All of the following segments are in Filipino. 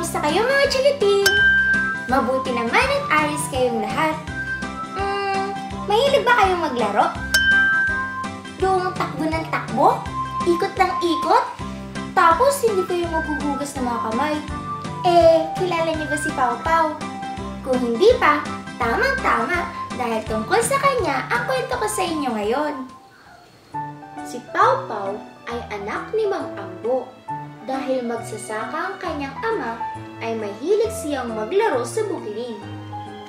Kamusta kayo mga chilitin? Mabuti naman at ayos kayong lahat. Mahilig ba kayong maglaro? Yung takbo ng takbo? Ikot ng ikot? Tapos hindi kayo maghuhugas ng mga kamay. Kilala niyo ba si Pau Pau? Kung hindi pa, tamang-tama dahil tungkol sa kanya ang kwento ko sa inyo ngayon. Si Pau Pau ay anak ni Mang Ambo. Dahil magsasaka ang kanyang ama, ay mahilig siyang maglaro sa bukiling.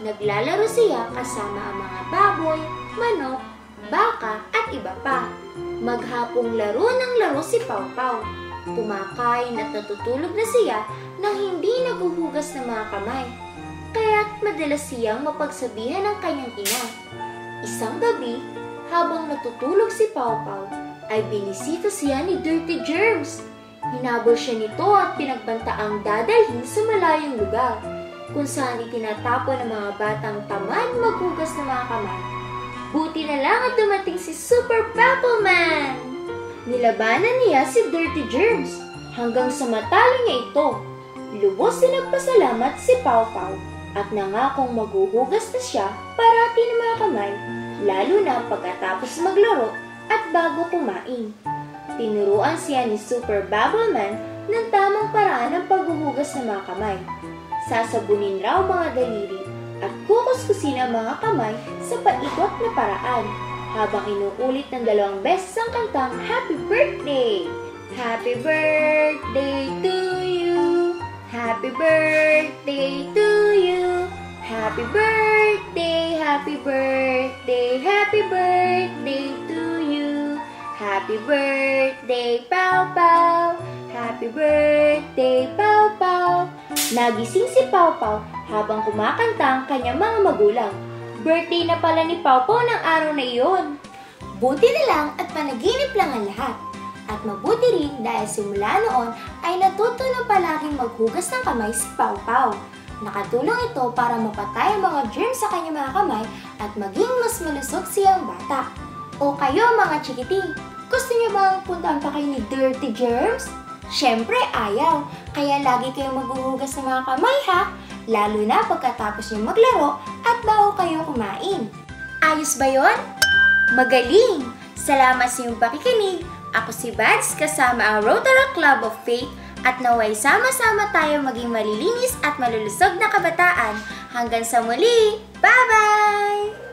Naglalaro siya kasama ang mga baboy, manok, baka at iba pa. Maghapong laro ng laro si Pau Pau. Kumakain at natutulog na siya nang hindi naghuhugas ng mga kamay. Kaya't madalas siyang mapagsabihan ng kanyang ina. Isang gabi, habang natutulog si Pau Pau, ay binisita siya ni Dirty Germs. Hinabol siya nito at pinagbantaang dadalhin sa malayong lugar, kung saan itinatapon ng mga batang tamad maghugas ng mga kamay. Buti na lang at dumating si Super Bubble Man! Nilabanan niya si Dirty Germs hanggang sa matalo niya ito. Lubos na nagpasalamat si Pau Pau at nangakong maghuhugas na siya parati ng mga kamay, lalo na pagkatapos maglaro at bago kumain. Tinuruan siya ni Super Bubble Man ng tamang paraan ng paghuhugas ng mga kamay. Sasabunin raw mga daliri at kukuskusin ang mga kamay sa paikot na paraan habang inuulit ng 2 beses ang kantang Happy Birthday! Happy birthday to you! Happy birthday to you! Happy birthday! Happy birthday! Happy birthday to you! Happy birthday, Pau Pau! Happy birthday, Pau Pau! Nagising si Pau Pau habang kumakanta ang kanyang mga magulang. Birthday na pala ni Pau Pau ng araw na iyon. Buti na lang at panaginip lang ang lahat. At mabuti rin dahil simula noon ay natuto na palaging maghugas ng kamay si Pau Pau. Nakatulong ito para mapatay ang mga germs sa kanyang mga kamay at maging mas malusog siyang bata. O kayo mga chikiting, gusto niyo bang puntahan pa kayo ni Dirty Germs? Siyempre ayaw, kaya lagi kayong maghuhugas ng mga kamay ha, lalo na pagkatapos niyo maglaro at bago kayo kumain. Ayos ba yon? Magaling! Salamat sa iyong pakikinig. Ako si Bads kasama ang Rotaract Club of Faith at naway sama-sama tayo maging malilinis at malulusog na kabataan. Hanggang sa muli! Bye-bye!